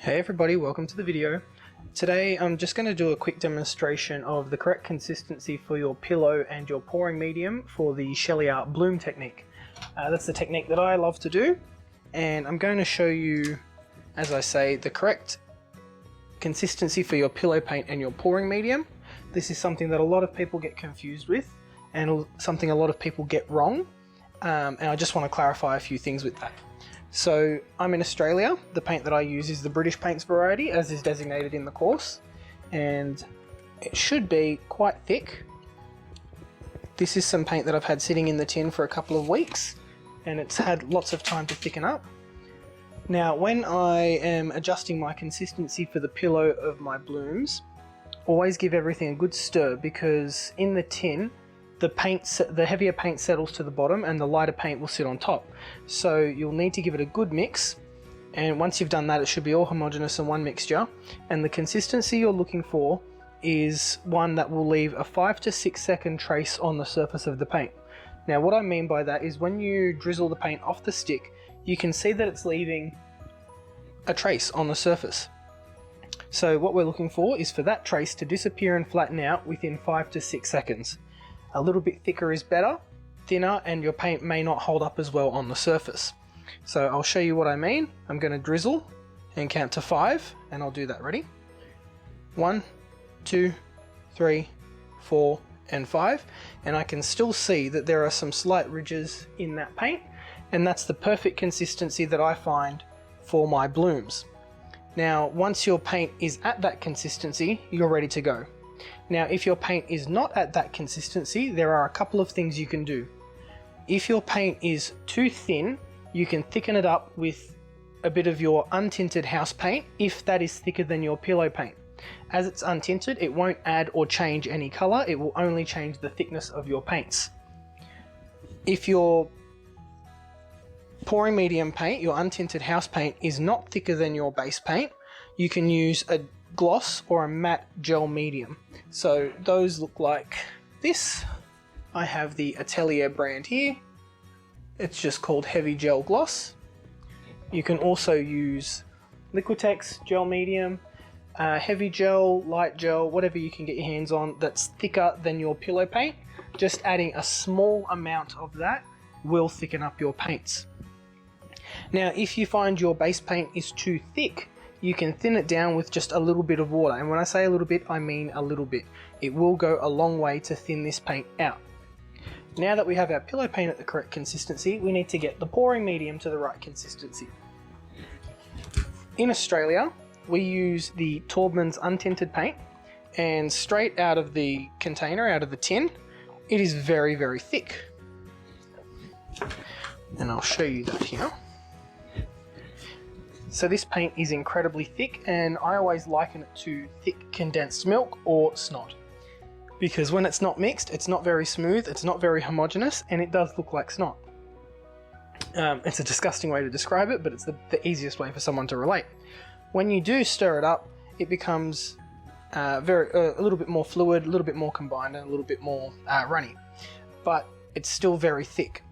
Hey everybody, welcome to the video. Today I'm just going to do a quick demonstration of the correct consistency for your pillow and your pouring medium for the Sheleeart Bloom technique. That's the technique that I love to do, and I'm going to show you, as I say, the correct consistency for your pillow paint and your pouring medium. This is something that a lot of people get confused with and something a lot of people get wrong, and I just want to clarify a few things with that. So I'm in Australia. The paint that I use is the British paints variety, as is designated in the course, and it should be quite thick. This is some paint that I've had sitting in the tin for a couple of weeks, and it's had lots of time to thicken up. Now, when I am adjusting my consistency for the pillow of my blooms, always give everything a good stir, because in the tin, the heavier paint settles to the bottom and the lighter paint will sit on top. So you'll need to give it a good mix, and once you've done that, it should be all homogeneous in one mixture. And the consistency you're looking for is one that will leave a 5 to 6 second trace on the surface of the paint. Now what I mean by that is when you drizzle the paint off the stick, you can see that it's leaving a trace on the surface. So what we're looking for is for that trace to disappear and flatten out within 5 to 6 seconds. A little bit thicker is better, thinner, and your paint may not hold up as well on the surface. So I'll show you what I mean. I'm going to drizzle and count to 5, and I'll do that. Ready? 1, 2, 3, 4, and 5. And I can still see that there are some slight ridges in that paint, and that's the perfect consistency that I find for my blooms. Now, once your paint is at that consistency, you're ready to go. Now, if your paint is not at that consistency, there are a couple of things you can do. If your paint is too thin, you can thicken it up with a bit of your untinted house paint if that is thicker than your pillow paint. As it's untinted, it won't add or change any color, it will only change the thickness of your paints. If your pouring medium paint, your untinted house paint, is not thicker than your base paint, you can use a gloss or a matte gel medium. So those look like this. I have the Atelier brand here. It's just called Heavy Gel Gloss. You can also use Liquitex gel medium, heavy gel, light gel, whatever you can get your hands on that's thicker than your pillow paint. Just adding a small amount of that will thicken up your paints. Now, if you find your base paint is too thick, you can thin it down with just a little bit of water. And when I say a little bit, I mean a little bit. It will go a long way to thin this paint out. Now that we have our pillow paint at the correct consistency, we need to get the pouring medium to the right consistency. In Australia, we use the Taubmans untinted paint, and straight out of the container, out of the tin, it is very, very thick. And I'll show you that here. So this paint is incredibly thick, and I always liken it to thick condensed milk or snot. Because when it's not mixed, it's not very smooth, it's not very homogeneous, and it does look like snot. It's a disgusting way to describe it, but it's the easiest way for someone to relate. When you do stir it up, it becomes a little bit more fluid, a little bit more combined, and a little bit more runny. But it's still very thick.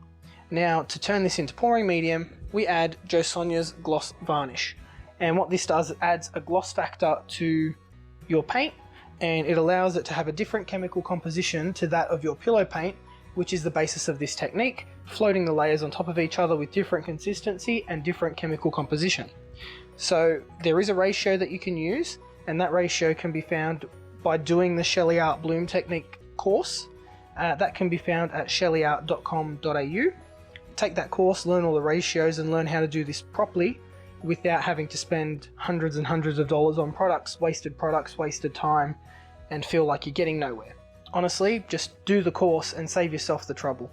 Now, to turn this into pouring medium, we add Josonja's Gloss Varnish. And what this does, it adds a gloss factor to your paint, and it allows it to have a different chemical composition to that of your pillow paint, which is the basis of this technique, floating the layers on top of each other with different consistency and different chemical composition. So there is a ratio that you can use, and that ratio can be found by doing the Sheleeart Bloom technique course. That can be found at sheleeart.com.au. Take that course, learn all the ratios, and learn how to do this properly without having to spend hundreds and hundreds of dollars on products, wasted time, and feel like you're getting nowhere. Honestly, just do the course and save yourself the trouble.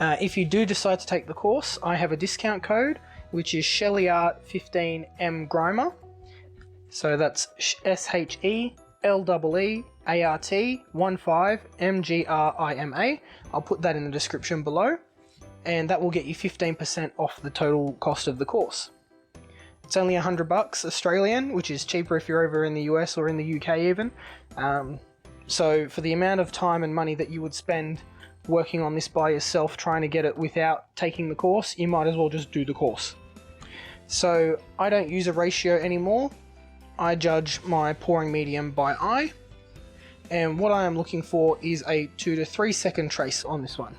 If you do decide to take the course, I have a discount code, which is Sheleeart15mGrimer. So that's SHELEEART15mGRIMA. I'll put that in the description below, and that will get you 15% off the total cost of the course. It's only $100 Australian, which is cheaper if you're over in the US or in the UK even. So for the amount of time and money that you would spend working on this by yourself, trying to get it without taking the course, you might as well just do the course. So I don't use a ratio anymore. I judge my pouring medium by eye, and what I am looking for is a 2 to 3 second trace on this one.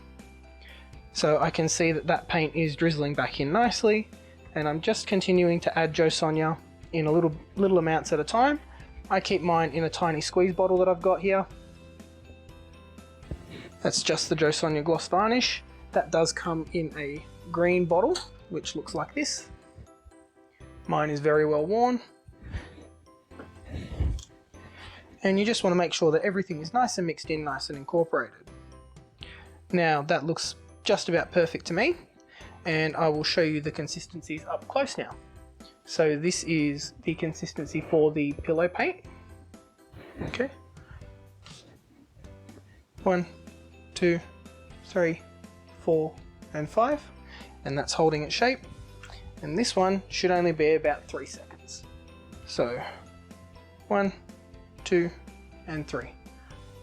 So I can see that that paint is drizzling back in nicely, and I'm just continuing to add Josonja in a little amounts at a time. I keep mine in a tiny squeeze bottle that I've got here. That's just the Josonja gloss varnish. That does come in a green bottle, which looks like this. Mine is very well worn. And you just want to make sure that everything is nice and mixed in, nice and incorporated. Now that looks just about perfect to me, and I will show you the consistencies up close now. So this is the consistency for the pillow paint. Okay. 1, 2, 3, 4, and 5, and that's holding its shape. And this one should only be about 3 seconds. So 1, 2, and 3,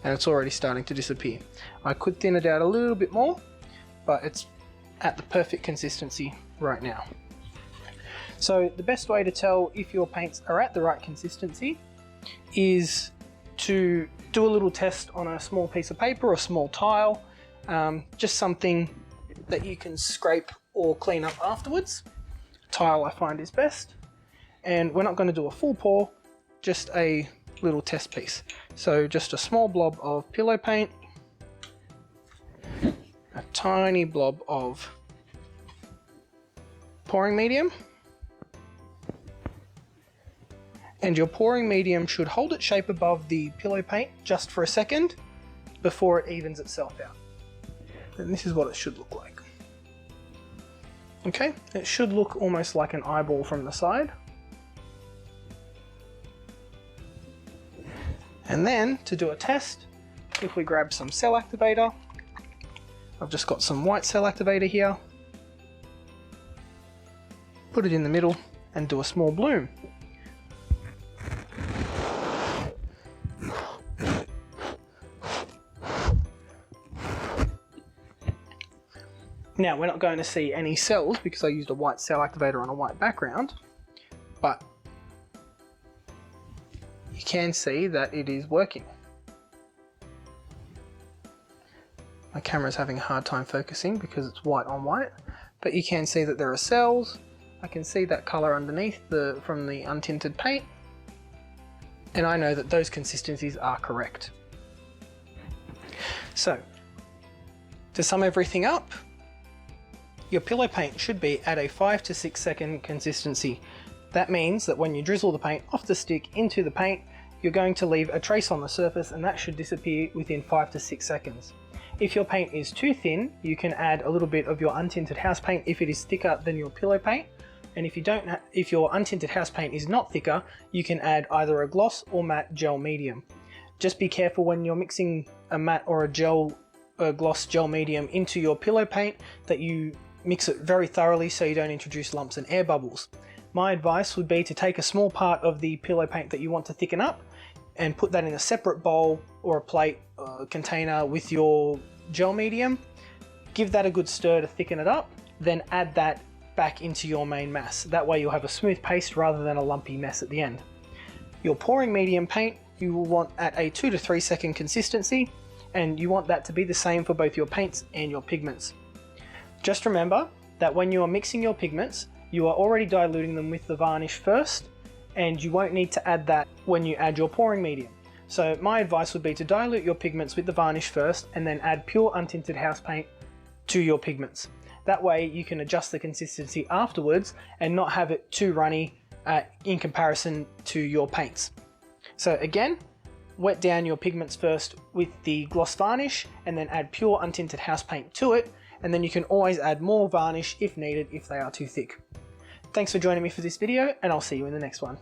and it's already starting to disappear. I could thin it out a little bit more, but it's at the perfect consistency right now. So the best way to tell if your paints are at the right consistency is to do a little test on a small piece of paper or a small tile, just something that you can scrape or clean up afterwards. Tile I find is best, and we're not going to do a full pour, just a little test piece. So just a small blob of pillow paint, a tiny blob of pouring medium, and your pouring medium should hold its shape above the pillow paint just for a second before it evens itself out. And this is what it should look like. Okay, it should look almost like an eyeball from the side. And then to do a test, if we grab some cell activator, I've just got some white cell activator here, put it in the middle and do a small bloom. Now we're not going to see any cells because I used a white cell activator on a white background, but you can see that it is working. My camera's having a hard time focusing because it's white on white, but you can see that there are cells. I can see that colour underneath from the untinted paint, and I know that those consistencies are correct. So, to sum everything up, your pillow paint should be at a 5 to 6 second consistency. That means that when you drizzle the paint off the stick into the paint, you're going to leave a trace on the surface, and that should disappear within 5 to 6 seconds. If your paint is too thin, you can add a little bit of your untinted house paint if it is thicker than your pillow paint. And if your untinted house paint is not thicker, you can add either a gloss or matte gel medium. Just be careful when you're mixing a matte or a gloss gel medium into your pillow paint that you mix it very thoroughly so you don't introduce lumps and air bubbles. My advice would be to take a small part of the pillow paint that you want to thicken up and put that in a separate bowl or a plate container with your gel medium. Give that a good stir to thicken it up, then add that back into your main mass. That way you'll have a smooth paste rather than a lumpy mess at the end. Your pouring medium paint you will want at a 2 to 3 second consistency, and you want that to be the same for both your paints and your pigments. Just remember that when you are mixing your pigments, you are already diluting them with the varnish first, and you won't need to add that when you add your pouring medium. So my advice would be to dilute your pigments with the varnish first and then add pure untinted house paint to your pigments. That way you can adjust the consistency afterwards and not have it too runny in comparison to your paints. So again, wet down your pigments first with the gloss varnish and then add pure untinted house paint to it, and then you can always add more varnish if needed if they are too thick. Thanks for joining me for this video, and I'll see you in the next one.